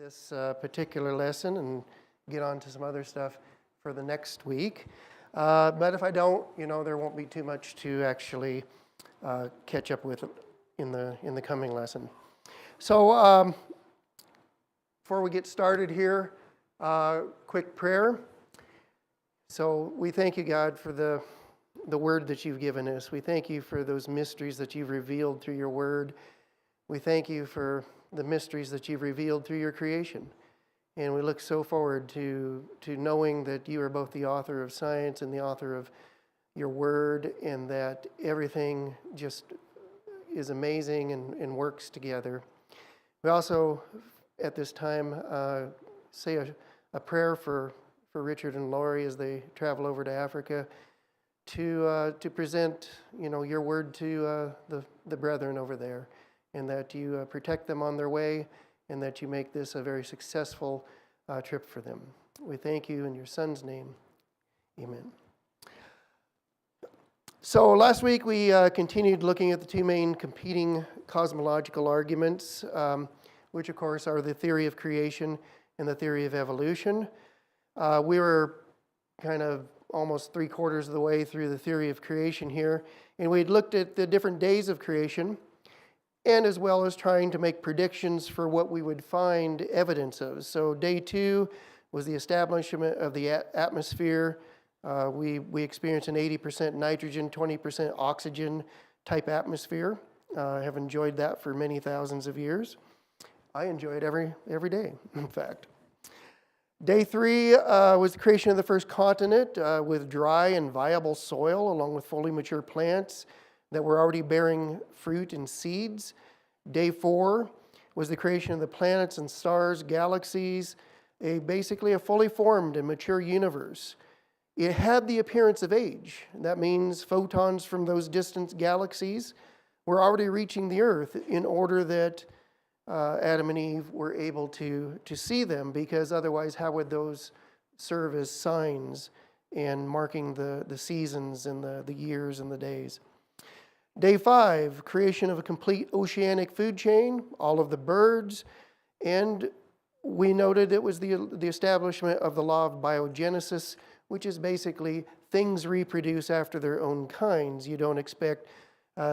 this particular lesson and get on to some other stuff for the next week. But if I don't, there won't be too much to actually catch up with in the coming lesson. So before we get started here, quick prayer. So we thank you, God, for the word that you've given us. We thank you for those mysteries that you've revealed through your word. We thank you for the mysteries that you've revealed through your creation. And we look so forward to knowing that you are both the author of science and the author of your word, and that everything just is amazing and works together. We also, at this time, say a prayer for Richard and Lori as they travel over to Africa to present, your word to the brethren over there, and that you protect them on their way, and that you make this a very successful trip for them. We thank you in your Son's name. Amen. So last week we continued looking at the two main competing cosmological arguments, which of course are the theory of creation and the theory of evolution. We were kind of almost 3/4 of the way through the theory of creation here, and we'd looked at the different days of creation, and as well as trying to make predictions for what we would find evidence of. So day 2 was the establishment of the atmosphere. We experienced an 80% nitrogen, 20% oxygen type atmosphere. I have enjoyed that for many thousands of years. I enjoy it every day, in fact. Day 3 was the creation of the first continent with dry and viable soil, along with fully mature plants that were already bearing fruit and seeds. Day 4 was the creation of the planets and stars, galaxies, basically a fully formed and mature universe. It had the appearance of age. That means photons from those distant galaxies were already reaching the Earth in order that Adam and Eve were able to see them, because otherwise how would those serve as signs and marking the seasons and the years and the days? Day 5, creation of a complete oceanic food chain, all of the birds, and we noted it was the establishment of the law of biogenesis, which is basically things reproduce after their own kinds. You don't expect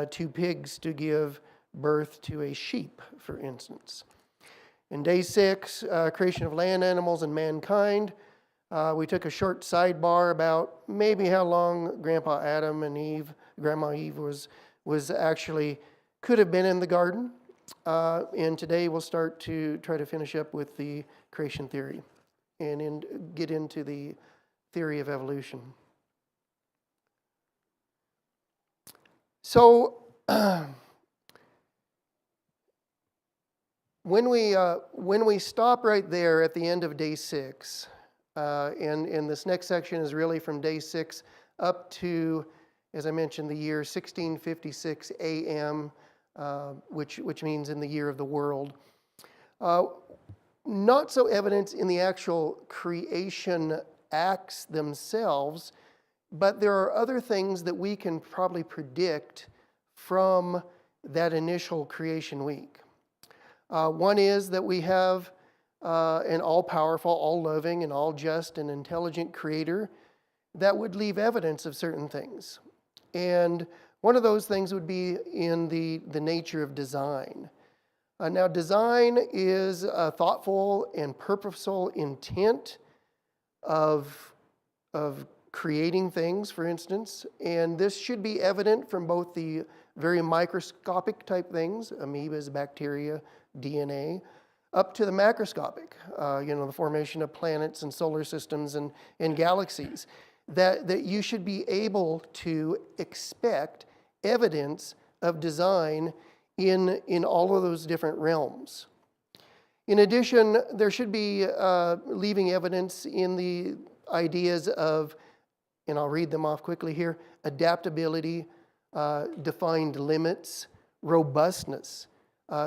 2 pigs to give birth to a sheep, for instance. In day 6, creation of land animals and mankind. We took a short sidebar about maybe how long Grandpa Adam and Grandma Eve was actually could have been in the garden. And today we'll start to try to finish up with the creation theory and get into the theory of evolution. So when we stop right there at the end of day 6, and this next section is really from day 6 up to, as I mentioned, the year 1656 AM, which means in the year of the world. Not so evident in the actual creation acts themselves, but there are other things that we can probably predict from that initial creation week. One is that we have an all-powerful, all-loving, and all-just and intelligent creator that would leave evidence of certain things. And one of those things would be in the nature of design. Now, design is a thoughtful and purposeful intent of creating things, for instance, and this should be evident from both the very microscopic type things, amoebas, bacteria, DNA, up to the macroscopic, the formation of planets and solar systems and galaxies, that you should be able to expect evidence of design in all of those different realms. In addition, there should be leaving evidence in the ideas of, and I'll read them off quickly here, adaptability, defined limits, robustness,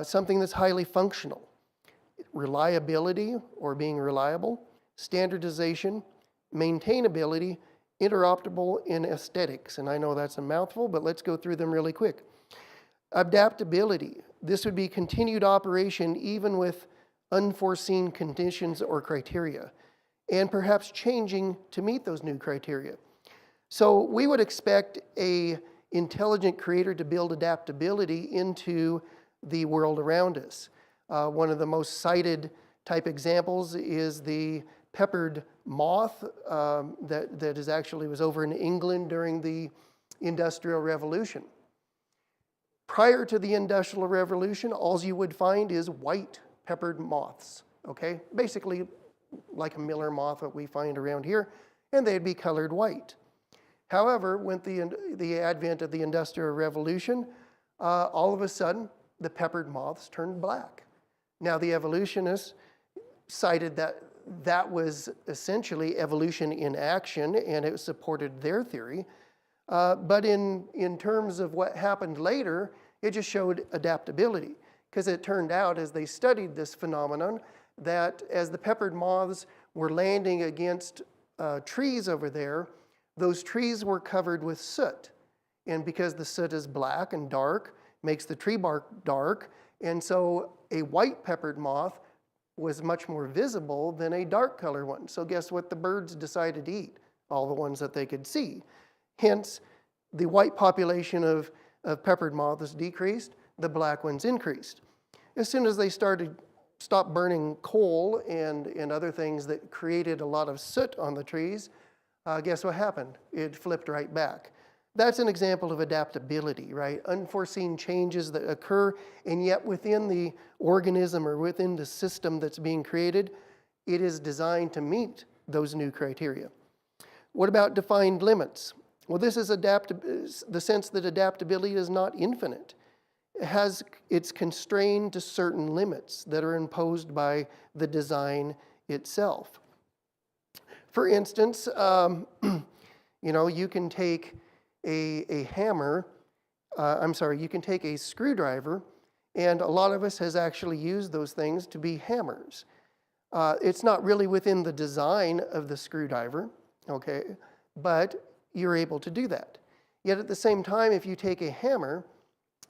something that's highly functional, reliability or being reliable, standardization, maintainability, interoperable, and aesthetics. And I know that's a mouthful, but let's go through them really quick. Adaptability. This would be continued operation even with unforeseen conditions or criteria, and perhaps changing to meet those new criteria. So we would expect an intelligent creator to build adaptability into the world around us. One of the most cited type examples is the peppered moth that is actually was over in England during the Industrial Revolution. Prior to the Industrial Revolution, all you would find is white peppered moths, okay? Basically like a miller moth that we find around here, and they'd be colored white. However, with the advent of the Industrial Revolution, all of a sudden, the peppered moths turned black. Now, the evolutionists cited that that was essentially evolution in action, and it supported their theory. But in terms of what happened later, it just showed adaptability, because it turned out, as they studied this phenomenon, that as the peppered moths were landing against trees over there, those trees were covered with soot. And because the soot is black and dark, makes the tree bark dark, and so a white peppered moth was much more visible than a dark color one. So guess what the birds decided to eat? All the ones that they could see. Hence, the white population of peppered moths decreased, the black ones increased. As soon as they stopped burning coal and other things that created a lot of soot on the trees, guess what happened? It flipped right back. That's an example of adaptability, right? Unforeseen changes that occur, and yet within the organism or within the system that's being created, it is designed to meet those new criteria. What about defined limits? Well, this is the sense that adaptability is not infinite. It's constrained to certain limits that are imposed by the design itself. For instance, you can take a hammer, you can take a screwdriver, and a lot of us has actually used those things to be hammers. It's not really within the design of the screwdriver, okay, but you're able to do that. Yet at the same time, if you take a hammer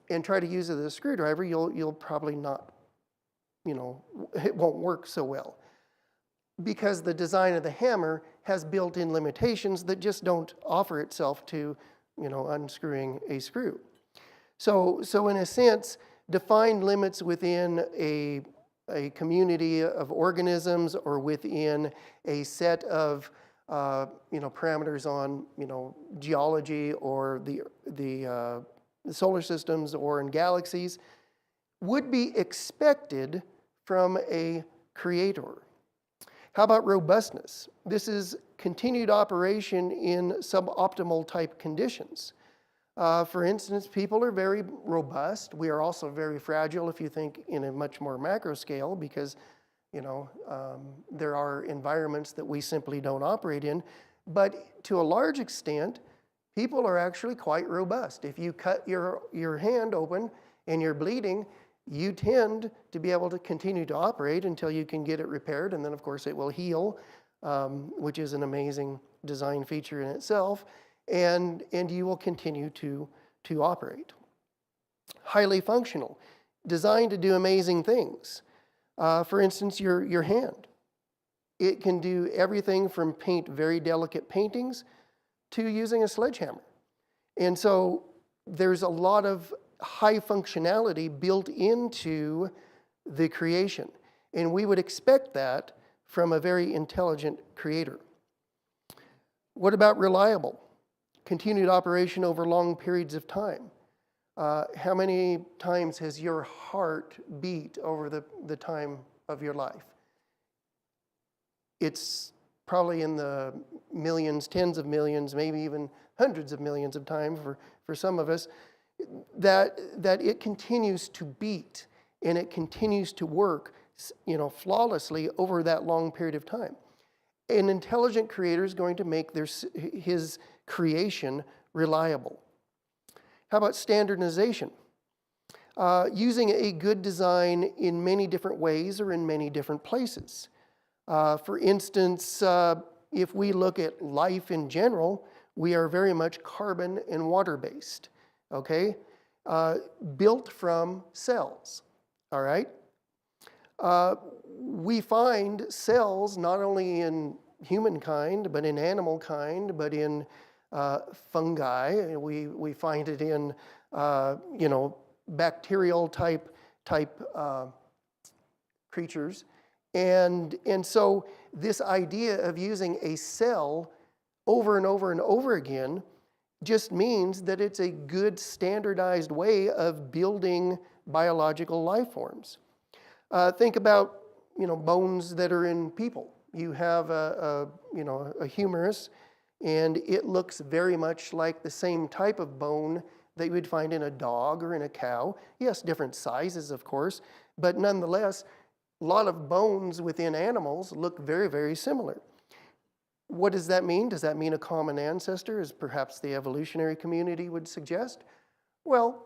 and try to use it as a screwdriver, you'll probably not, it won't work so well, because the design of the hammer has built-in limitations that just don't offer itself to unscrewing a screw. So in a sense, defined limits within a community of organisms or within a set of parameters on geology or the solar systems or in galaxies would be expected from a creator. How about robustness? This is continued operation in suboptimal type conditions. For instance, people are very robust. We are also very fragile if you think in a much more macro scale, because there are environments that we simply don't operate in. But to a large extent, people are actually quite robust. If you cut your hand open and you're bleeding, you tend to be able to continue to operate until you can get it repaired, and then of course it will heal, which is an amazing design feature in itself, and you will continue to operate. Highly functional, designed to do amazing things. For instance, your hand. It can do everything from paint very delicate paintings to using a sledgehammer. And so there's a lot of high functionality built into the creation. And we would expect that from a very intelligent creator. What about reliable? Continued operation over long periods of time. How many times has your heart beat over the time of your life? It's probably in the millions, tens of millions, maybe even hundreds of millions of times for some of us, that it continues to beat and it continues to work, flawlessly over that long period of time. An intelligent creator is going to make his creation reliable. How about standardization? Using a good design in many different ways or in many different places. For instance, if we look at life in general, we are very much carbon and water-based, okay? Built from cells, all right? We find cells not only in humankind, but in animal kind, but in fungi. We find it in, bacterial type creatures. And so this idea of using a cell over and over and over again just means that it's a good standardized way of building biological life forms. Think about, bones that are in people. You have a humerus, and it looks very much like the same type of bone that you would find in a dog or in a cow. Yes, different sizes, of course, but nonetheless, a lot of bones within animals look very, very similar. What does that mean? Does that mean a common ancestor, as perhaps the evolutionary community would suggest? Well,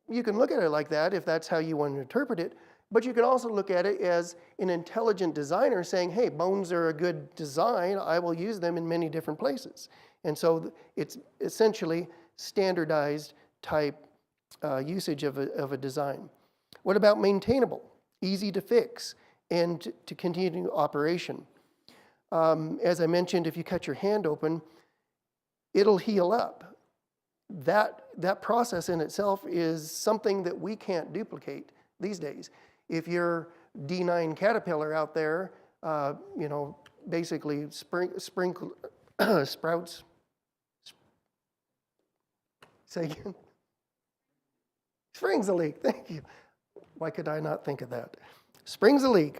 you can look at it like that if that's how you want to interpret it, but you can also look at it as an intelligent designer saying, hey, bones are a good design, I will use them in many different places. And so it's essentially standardized type usage of a design. What about maintainable, easy to fix, and to continue operation? As I mentioned, if you cut your hand open, it'll heal up. That process in itself is something that we can't duplicate these days. If you're D9 caterpillar out there, basically sprouts. Say again. Springs a leak. Thank you. Why could I not think of that? Springs a leak.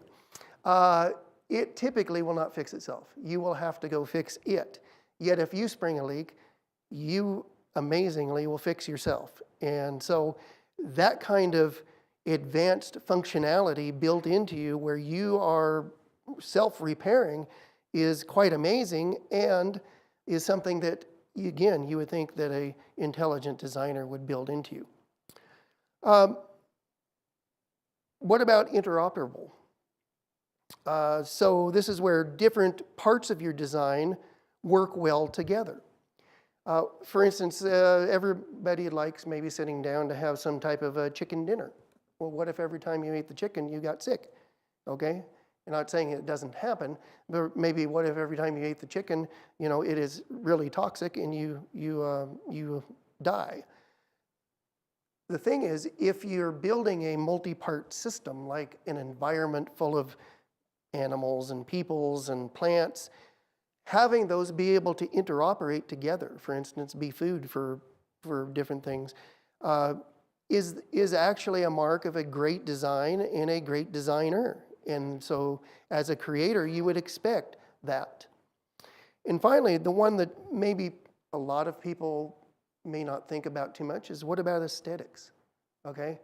It typically will not fix itself. You will have to go fix it. Yet if you spring a leak, you amazingly will fix yourself. And so that kind of advanced functionality built into you where you are self-repairing is quite amazing and is something that, again, you would think that an intelligent designer would build into you. What about interoperable? So this is where different parts of your design work well together. For instance, everybody likes maybe sitting down to have some type of a chicken dinner. Well, what if every time you ate the chicken, you got sick? Okay? I'm not saying it doesn't happen, but maybe what if every time you ate the chicken, it is really toxic and you die. The thing is, if you're building a multi-part system, like an environment full of animals and peoples and plants, having those be able to interoperate together, for instance, be food for different things, is actually a mark of a great design and a great designer. And so as a creator, you would expect that. And finally, the one that maybe a lot of people may not think about too much is, what about aesthetics? Okay?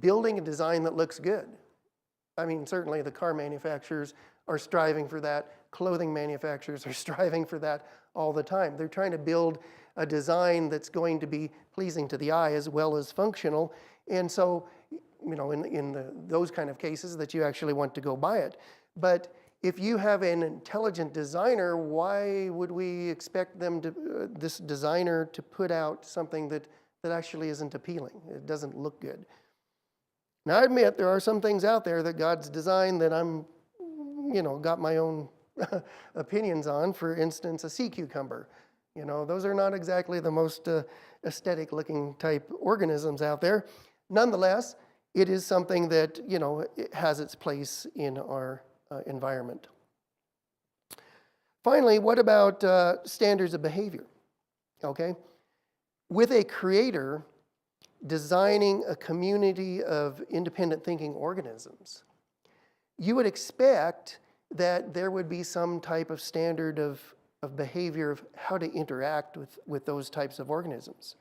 Building a design that looks good. I mean, certainly the car manufacturers are striving for that. Clothing manufacturers are striving for that all the time. They're trying to build a design that's going to be pleasing to the eye as well as functional. And so, in those kind of cases that you actually want to go buy it. But if you have an intelligent designer, why would we expect them to, this designer to put out something that actually isn't appealing? It doesn't look good. Now, I admit there are some things out there that God's designed that I'm, got my own opinions on. For instance, a sea cucumber. Those are not exactly the most aesthetic looking type organisms out there. Nonetheless, it is something that, it has its place in our environment. Finally, what about standards of behavior? Okay? With a creator designing a community of independent thinking organisms, you would expect that there would be some type of standard of behavior of how to interact with those types of organisms.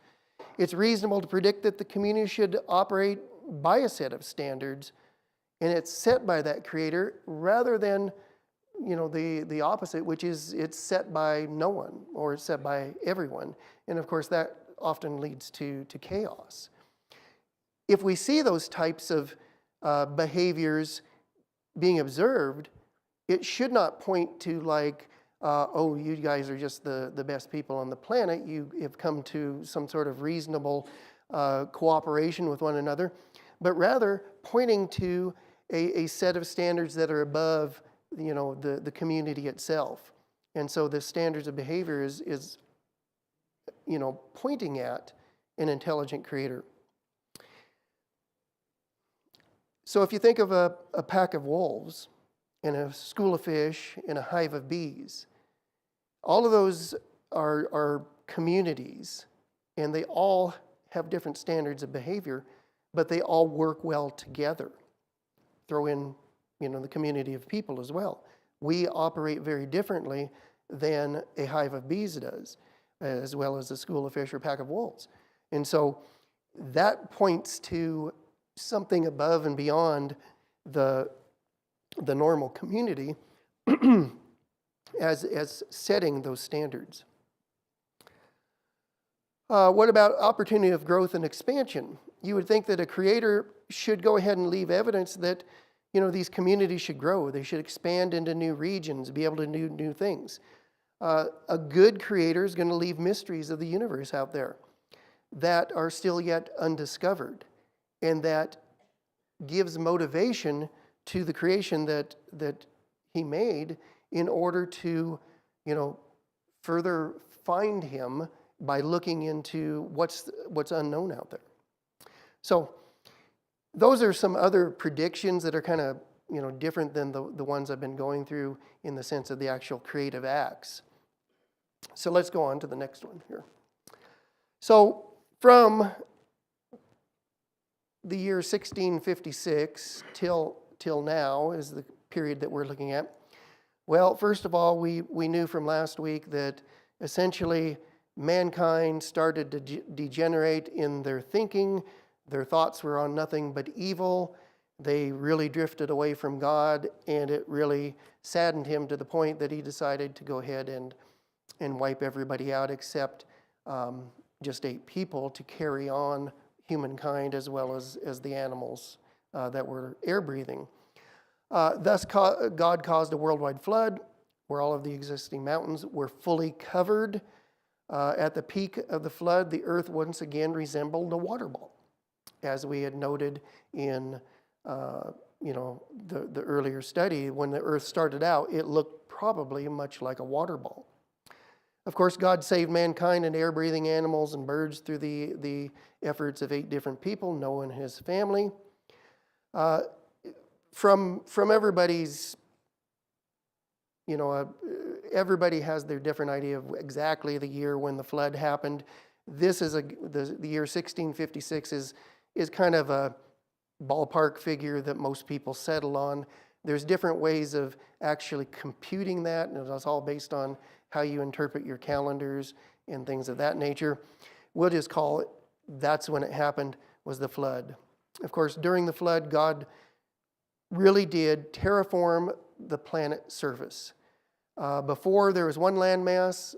It's reasonable to predict that the community should operate by a set of standards, and it's set by that creator rather than the opposite, which is it's set by no one or it's set by everyone. And of course that often leads to chaos. If we see those types of behaviors being observed, it should not point to like, oh, you guys are just the best people on the planet. You have come to some sort of reasonable cooperation with one another. but rather pointing to a set of standards that are above, the community itself. And so the standards of behavior is pointing at an intelligent creator. So if you think of a pack of wolves and a school of fish and a hive of bees, all of those are communities, and they all have different standards of behavior, but they all work well together. Throw in, the community of people as well. We operate very differently than a hive of bees does, as well as a school of fish or pack of wolves. And so that points to something above and beyond the normal community as setting those standards. What about opportunity of growth and expansion? You would think that a creator should go ahead and leave evidence that, these communities should grow. They should expand into new regions, be able to do new things. A good creator is going to leave mysteries of the universe out there that are still yet undiscovered, and that gives motivation to the creation that he made in order to, further find him by looking into what's unknown out there. So those are some other predictions that are kind of, different than the ones I've been going through in the sense of the actual creative acts. So let's go on to the next one here. So from the year 1656 till now is the period that we're looking at. Well, first of all, we knew from last week that essentially mankind started to degenerate in their thinking. Their thoughts were on nothing but evil. They really drifted away from God, and it really saddened him to the point that he decided to go ahead and wipe everybody out except just 8 people to carry on humankind as well as the animals that were air-breathing. Thus, God caused a worldwide flood where all of the existing mountains were fully covered. At the peak of the flood, the earth once again resembled a water ball. As we had noted in the earlier study, when the earth started out, it looked probably much like a water ball. Of course, God saved mankind and air-breathing animals and birds through the efforts of 8 different people, Noah and his family. From everybody's, everybody has their different idea of exactly the year when the flood happened. This is the year 1656 is kind of a ballpark figure that most people settle on. There's different ways of actually computing that, and it's all based on how you interpret your calendars and things of that nature. We'll just call it, that's when it happened, was the flood. Of course, during the flood, God really did terraform the planet's surface. Before, there was one landmass,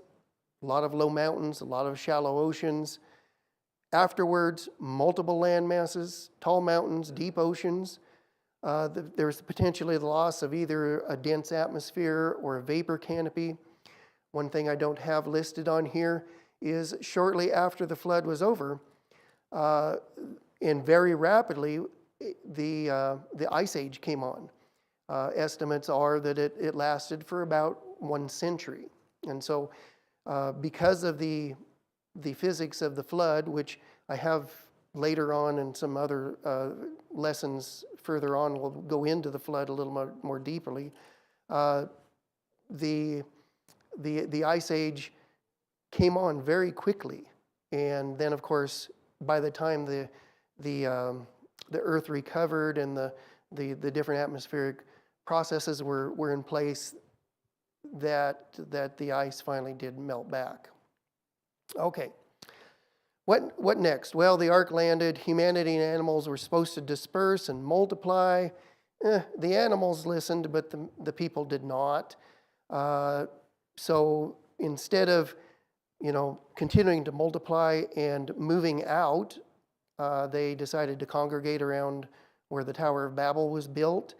a lot of low mountains, a lot of shallow oceans. Afterwards, multiple land masses, tall mountains, deep oceans. There was potentially the loss of either a dense atmosphere or a vapor canopy. One thing I don't have listed on here is shortly after the flood was over, and very rapidly, the Ice Age came on. Estimates are that it lasted for about 1 century. And so because of the physics of the flood, which I have later on in some other lessons further on, we'll go into the flood a little more deeply. The Ice Age came on very quickly, and then of course by the time the Earth recovered and the different atmospheric processes were in place, that the ice finally did melt back. Okay, what next? Well, the ark landed. Humanity and animals were supposed to disperse and multiply. The animals listened, but the people did not. So instead of continuing to multiply and moving out, they decided to congregate around where the Tower of Babel was built.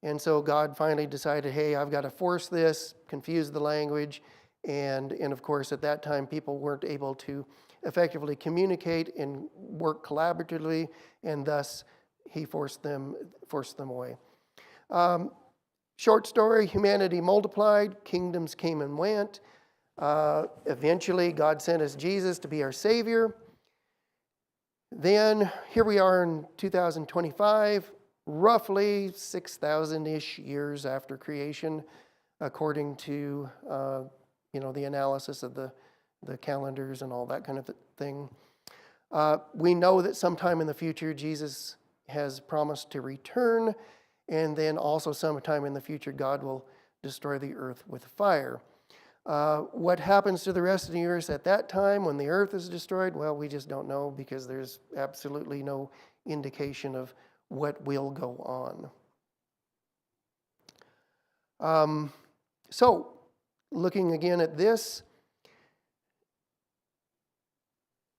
And so God finally decided, hey, I've got to force this, confuse the language. And of course, at that time, people weren't able to effectively communicate and work collaboratively, and thus he forced them away. Short story, humanity multiplied, kingdoms came and went. Eventually, God sent us Jesus to be our Savior. Then, here we are in 2025, roughly 6,000-ish years after creation, according to the analysis of the calendars and all that kind of thing. We know that sometime in the future, Jesus has promised to return, and then also sometime in the future, God will destroy the earth with fire. What happens to the rest of the earth at that time when the earth is destroyed? Well, we just don't know, because there's absolutely no indication of what will go on. So, looking again at this,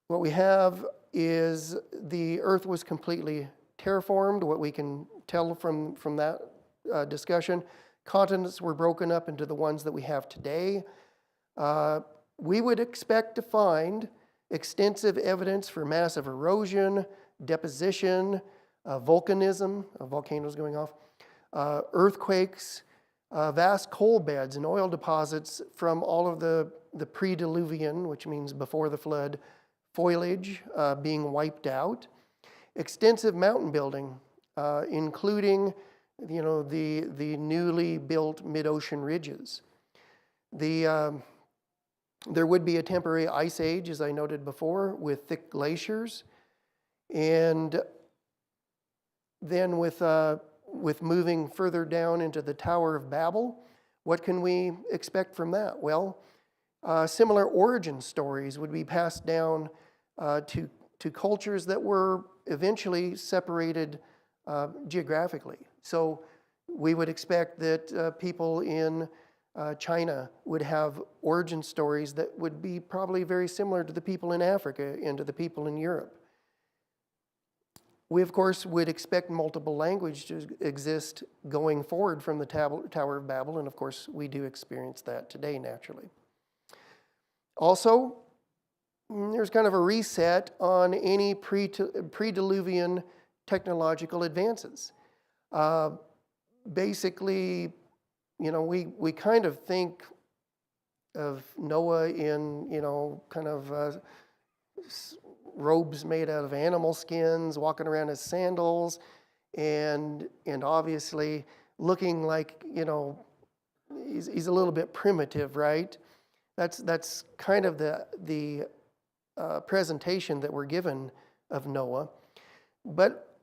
what we have is the earth was completely terraformed, what we can tell from that discussion. Continents were broken up into the ones that we have today. We would expect to find extensive evidence for massive erosion, deposition, volcanism, volcanoes going off, earthquakes, vast coal beds and oil deposits from all of the pre-diluvian, which means before the flood, foliage being wiped out, extensive mountain building, including the newly built mid-ocean ridges. There would be a temporary ice age, as I noted before, with thick glaciers, and then with moving further down into the Tower of Babel, what can we expect from that? Well, similar origin stories would be passed down to cultures that were eventually separated geographically. So we would expect that people in China would have origin stories that would be probably very similar to the people in Africa and to the people in Europe. We, of course, would expect multiple languages to exist going forward from the Tower of Babel, and of course, we do experience that today, naturally. Also, there's kind of a reset on any pre-diluvian technological advances. Basically, we kind of think of Noah in, kind of robes made out of animal skins, walking around in sandals, and obviously looking like, he's a little bit primitive, right? That's kind of the presentation that we're given of Noah. But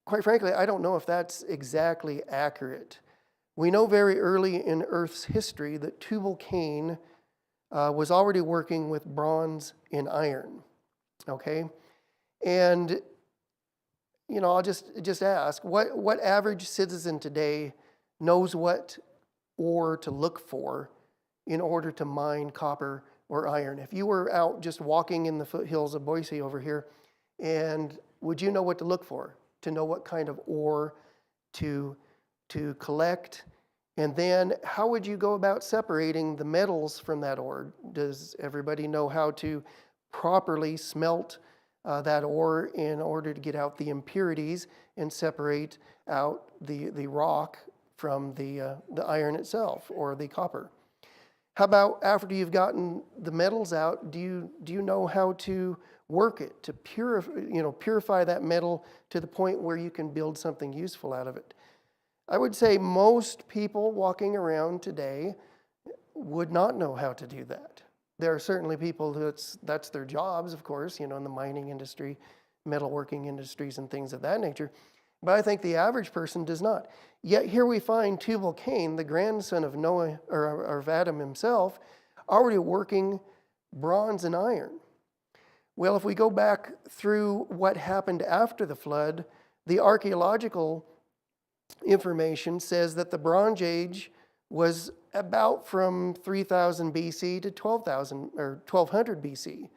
quite frankly, I don't know if that's exactly accurate. We know very early in Earth's history that Tubal-Cain was already working with bronze and iron. Okay? And, I'll just ask, what average citizen today knows what ore to look for in order to mine copper or iron? If you were out just walking in the foothills of Boise over here, and would you know what to look for? To know what kind of ore to collect? And then how would you go about separating the metals from that ore? Does everybody know how to properly smelt that ore in order to get out the impurities and separate out the rock from the iron itself or the copper? How about after you've gotten the metals out, do you know how to work it to purify that metal to the point where you can build something useful out of it? I would say most people walking around today would not know how to do that. There are certainly people that's their jobs, of course, in the mining industry, metalworking industries, and things of that nature. But I think the average person does not. Yet here we find Tubal-Cain, the grandson of Noah or of Adam himself, already working bronze and iron. Well, if we go back through what happened after the flood, the archaeological information says that the Bronze Age was about from 3000 BC to 12,000 or 1200 BC.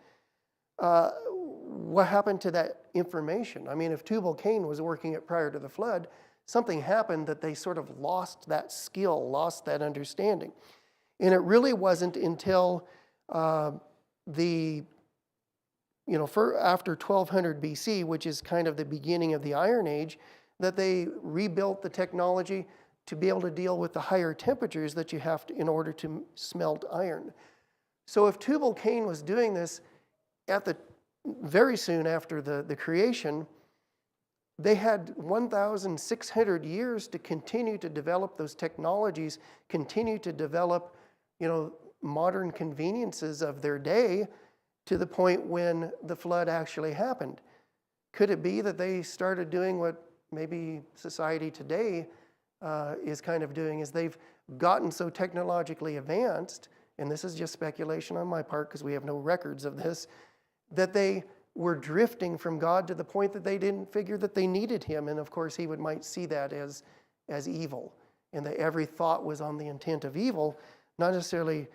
What happened to that information? I mean, if Tubal-Cain was working it prior to the flood, something happened that they sort of lost that skill, lost that understanding. And it really wasn't until the for after 1200 BC, which is kind of the beginning of the Iron Age, that they rebuilt the technology to be able to deal with the higher temperatures that you have to in order to smelt iron. So if Tubal-Cain was doing this very soon after the creation, they had 1,600 years to continue to develop those technologies, continue to develop, modern conveniences of their day to the point when the flood actually happened. Could it be that they started doing what maybe society today is kind of doing, is they've gotten so technologically advanced, and this is just speculation on my part because we have no records of this, that they were drifting from God to the point that they didn't figure that they needed him. And of course, he might see that as evil, and that every thought was on the intent of evil, not necessarily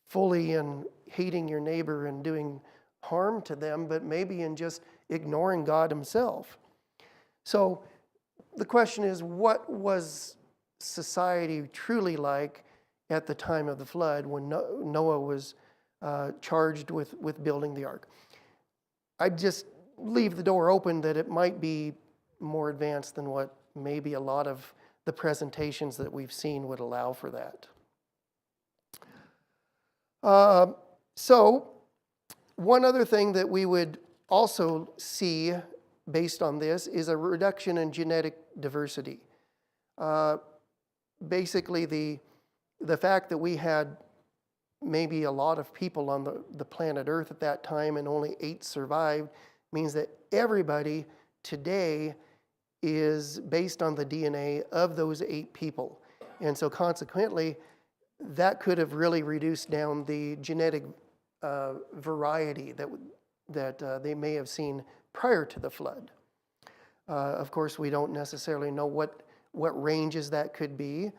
fully in hating your neighbor and doing harm to them, but maybe in just ignoring God himself. So the question is, what was society truly like at the time of the flood when Noah was charged with building the ark? I'd just leave the door open that it might be more advanced than what maybe a lot of the presentations that we've seen would allow for that. So one other thing that we would also see based on this is a reduction in genetic diversity. Basically, the fact that we had maybe a lot of people on the planet Earth at that time and only 8 survived means that everybody today is based on the DNA of those 8 people. And so consequently, that could have really reduced down the genetic variety that they may have seen prior to the flood. Of course, we don't necessarily know what ranges that could be.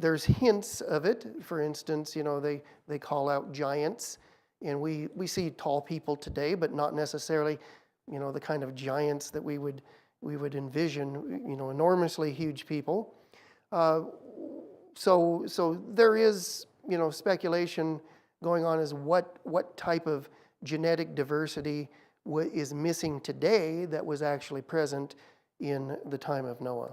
There's hints of it. For instance, they call out giants, and we see tall people today, but not necessarily, the kind of giants that we would envision, enormously huge people. So there is, speculation going on as what type of genetic diversity is missing today that was actually present in the time of Noah.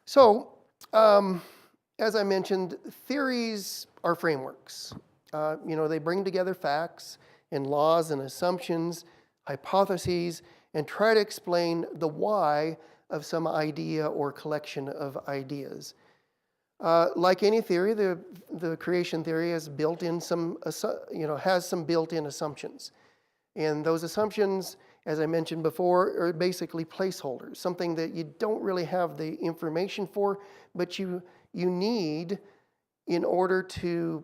So, as I mentioned, theories are frameworks. They bring together facts and laws and assumptions, hypotheses, and try to explain the why of some idea or collection of ideas. Like any theory, the creation theory has built-in has some built-in assumptions. And those assumptions, as I mentioned before, are basically placeholders, something that you don't really have the information for, but you need in order to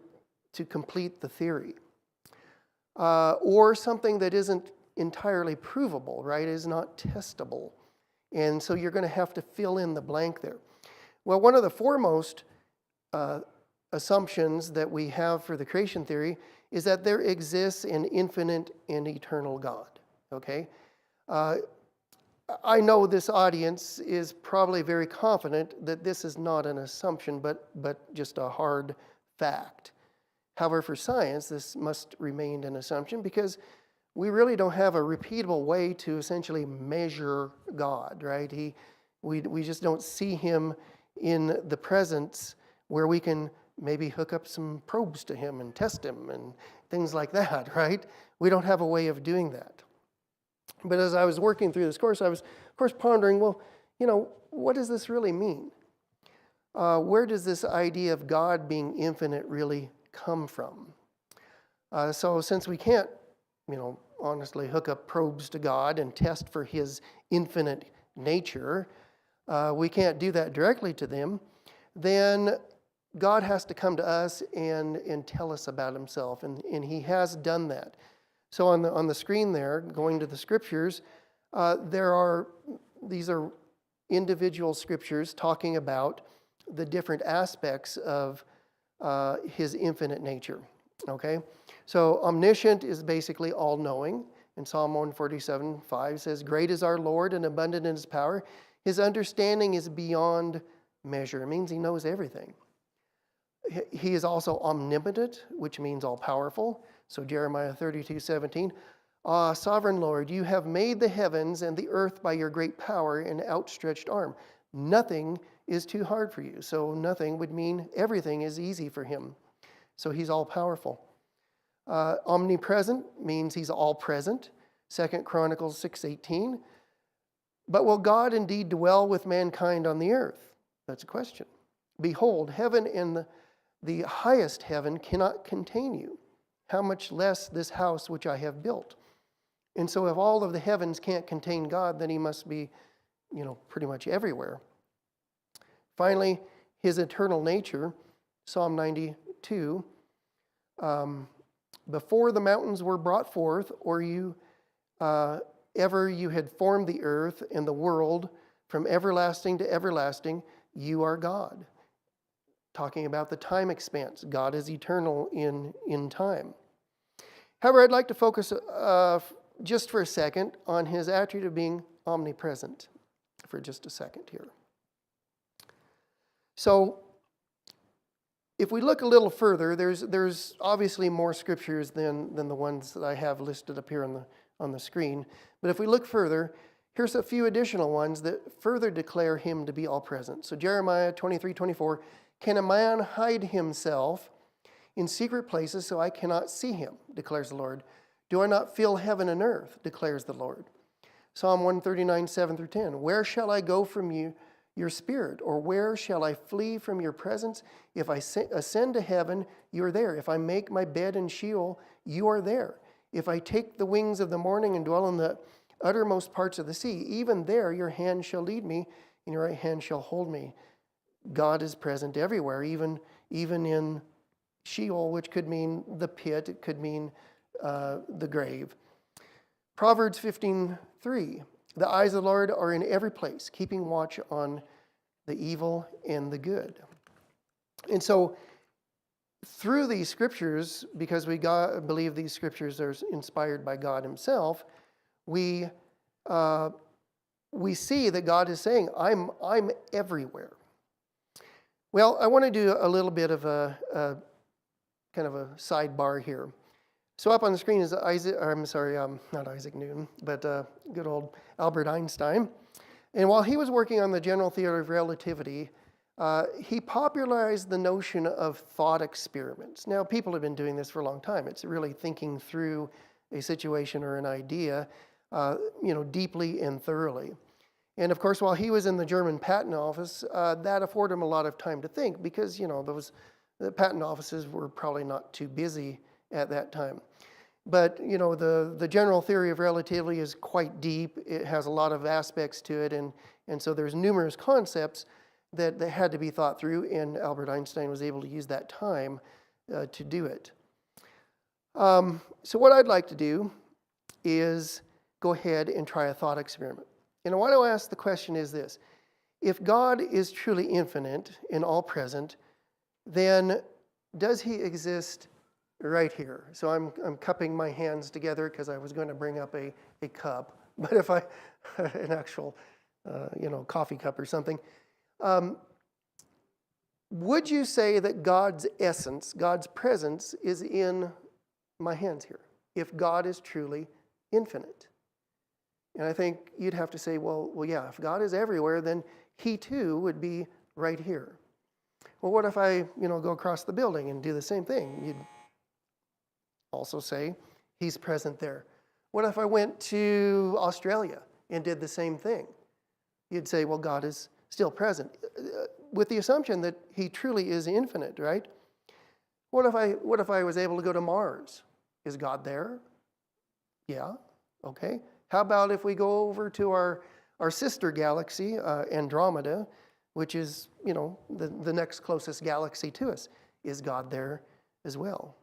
complete the theory. Or something that isn't entirely provable, right, is not testable. And so you're going to have to fill in the blank there. Well, one of the foremost assumptions that we have for the creation theory is that there exists an infinite and eternal God, okay? I know this audience is probably very confident that this is not an assumption, but just a hard fact. However, for science, this must remain an assumption because we really don't have a repeatable way to essentially measure God, right? We just don't see him in the presence where we can maybe hook up some probes to him and test him and things like that, right? We don't have a way of doing that. But as I was working through this course, I was, of course, pondering, well, what does this really mean? Where does this idea of God being infinite really come from? So since we can't, honestly hook up probes to God and test for his infinite nature, we can't do that directly to them, then God has to come to us and tell us about himself, and he has done that. So on the screen there, going to the scriptures, these are individual scriptures talking about the different aspects of his infinite nature, okay? So omniscient is basically all-knowing. In Psalm 147:5 says, "Great is our Lord and abundant in his power. His understanding is beyond measure." It means he knows everything. He is also omnipotent, which means all-powerful. So Jeremiah 32:17, "Ah, sovereign Lord, you have made the heavens and the earth by your great power and outstretched arm. Nothing is too hard for you." So nothing would mean everything is easy for him. So he's all-powerful. Omnipresent means he's all-present. 2 Chronicles 6:18. "But will God indeed dwell with mankind on the earth?" That's a question. "Behold, heaven and the highest heaven cannot contain you. How much less this house which I have built?" And so if all of the heavens can't contain God, then he must be, pretty much everywhere. Finally, his eternal nature, Psalm 92, "Before the mountains were brought forth, or ever you had formed the earth and the world, from everlasting to everlasting, you are God." Talking about the time expanse. God is eternal in time. However, I'd like to focus just for a second on his attribute of being omnipresent for just a second here. So, if we look a little further, there's obviously more scriptures than the ones that I have listed up here on the screen. But if we look further, here's a few additional ones that further declare him to be all-present. So Jeremiah 23:24, "Can a man hide himself in secret places so I cannot see him, declares the Lord? Do I not fill heaven and earth, declares the Lord?" Psalm 139:7-10, "Where shall I go from you, your spirit, or where shall I flee from your presence? If I ascend to heaven, you are there. If I make my bed in Sheol, you are there. If I take the wings of the morning and dwell in the uttermost parts of the sea, even there your hand shall lead me, and your right hand shall hold me." God is present everywhere, even in Sheol, which could mean the pit, it could mean the grave. Proverbs 15:3, "The eyes of the Lord are in every place, keeping watch on the evil and the good." And so, through these scriptures, because we believe these scriptures are inspired by God himself, we see that God is saying, I'm everywhere. Well, I want to do a little bit of a kind of a sidebar here. So up on the screen is not Isaac Newton, but good old Albert Einstein. And while he was working on the general theory of relativity, he popularized the notion of thought experiments. Now, people have been doing this for a long time. It's really thinking through a situation or an idea, deeply and thoroughly. And of course, while he was in the German patent office, that afforded him a lot of time to think because, the patent offices were probably not too busy at that time. But, the general theory of relativity is quite deep. It has a lot of aspects to it. And so there's numerous concepts that had to be thought through. And Albert Einstein was able to use that time to do it. So what I'd like to do is go ahead and try a thought experiment. And why do I ask the question is this: if God is truly infinite and all-present, then does he exist right here? So I'm cupping my hands together because I was going to bring up a cup, but if an actual coffee cup or something, would you say that God's essence, God's presence is in my hands here, if God is truly infinite? And I think you'd have to say, well, yeah, if God is everywhere, then he too would be right here. Well, what if I, go across the building and do the same thing? You'd also say he's present there. What if I went to Australia and did the same thing? You'd say, well, God is still present, with the assumption that he truly is infinite, right? What if I was able to go to Mars? Is God there? Yeah, okay. How about if we go over to our sister galaxy, Andromeda, which is, the next closest galaxy to us? Is God there as well?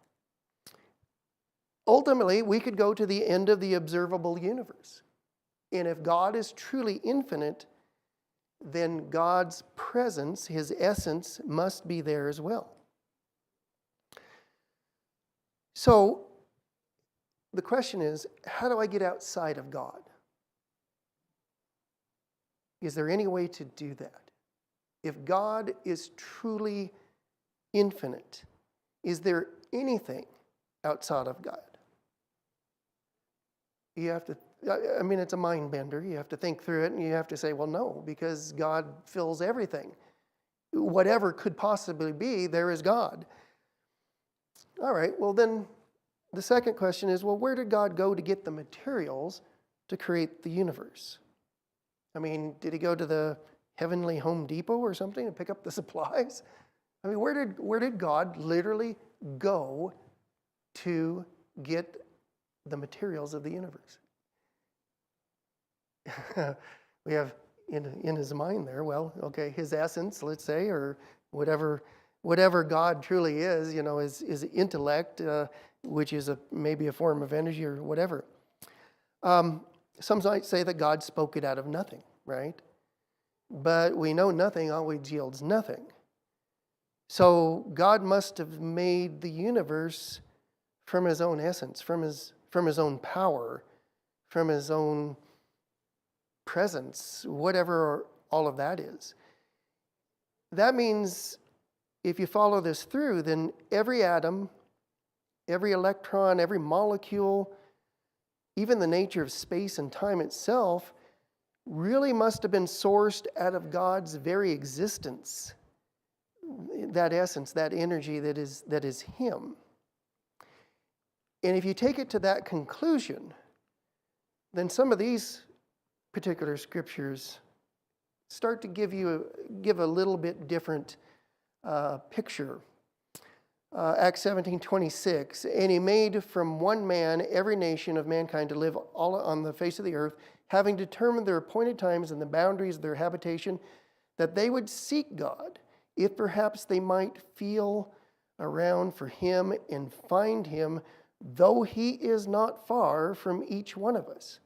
Ultimately, we could go to the end of the observable universe. And if God is truly infinite, then God's presence, his essence, must be there as well. So, the question is, how do I get outside of God? Is there any way to do that? If God is truly infinite. Is there anything outside of God? You have to, I mean, it's a mind bender. You have to think through it and you have to say, well, no, because God fills everything. Whatever could possibly be, there is God. All right, well then the second question is, well, where did God go to get the materials to create the universe? I mean, did he go to the heavenly Home Depot or something and pick up the supplies? I mean, where did God literally go to get the materials of the universe? We have in his mind there, well, okay, his essence, let's say, or whatever God truly is, is intellect, which is maybe a form of energy or whatever. Some might say that God spoke it out of nothing, right? But we know nothing always yields nothing. So God must have made the universe from his own essence, from his own power, from his own presence, whatever all of that is. That means if you follow this through, then every atom, every electron, every molecule, even the nature of space and time itself, really must have been sourced out of God's very existence. That essence, that energy that is him. And if you take it to that conclusion, then some of these particular scriptures start to give a little bit different picture. Acts 17:26, and he made from one man every nation of mankind to live all on the face of the earth, having determined their appointed times and the boundaries of their habitation, that they would seek God, if perhaps they might feel around for him and find him, though he is not far from each one of us.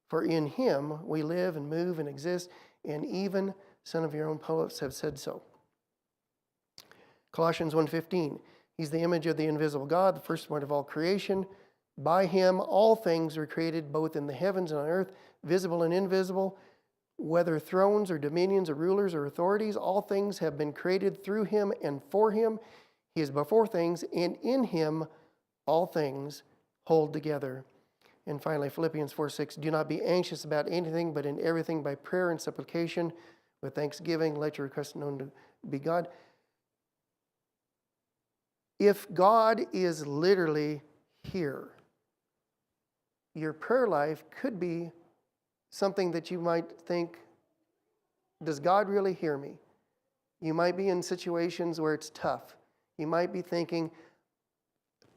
For in him we live and move and exist, and even some of your own poets have said so. Colossians 1:15, he's the image of the invisible God, the firstborn of all creation. By him all things were created, both in the heavens and on earth, visible and invisible, whether thrones or dominions or rulers or authorities, all things have been created through him and for him. He is before things, and in him all things hold together. And finally, Philippians 4:6, do not be anxious about anything, but in everything by prayer and supplication, with thanksgiving, let your requests known to be God. If God is literally here, your prayer life could be something that you might think, does God really hear me? You might be in situations where it's tough. You might be thinking,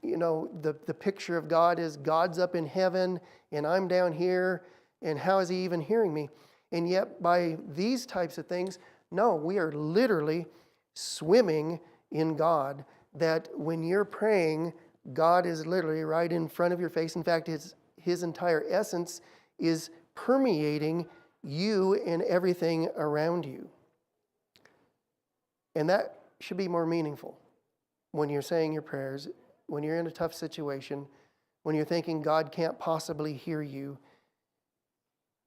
the picture of God is God's up in heaven and I'm down here, and how is he even hearing me? And yet by these types of things, no, we are literally swimming in God, that when you're praying, God is literally right in front of your face. In fact, his entire essence is permeating you and everything around you. And that should be more meaningful when you're saying your prayers, when you're in a tough situation, when you're thinking God can't possibly hear you,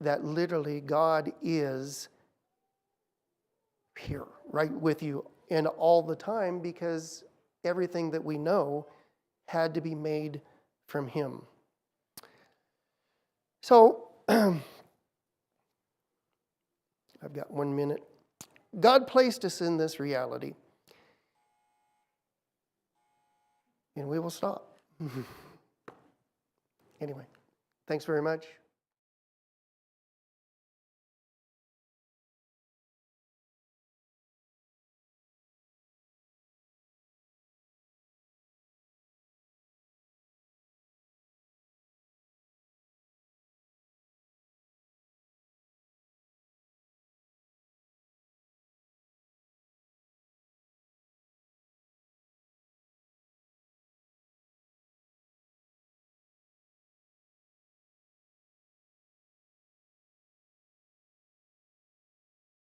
that literally God is here, right with you, and all the time, because everything that we know had to be made from him. So, I've got 1 minute. God placed us in this reality. And we will stop. Anyway, thanks very much.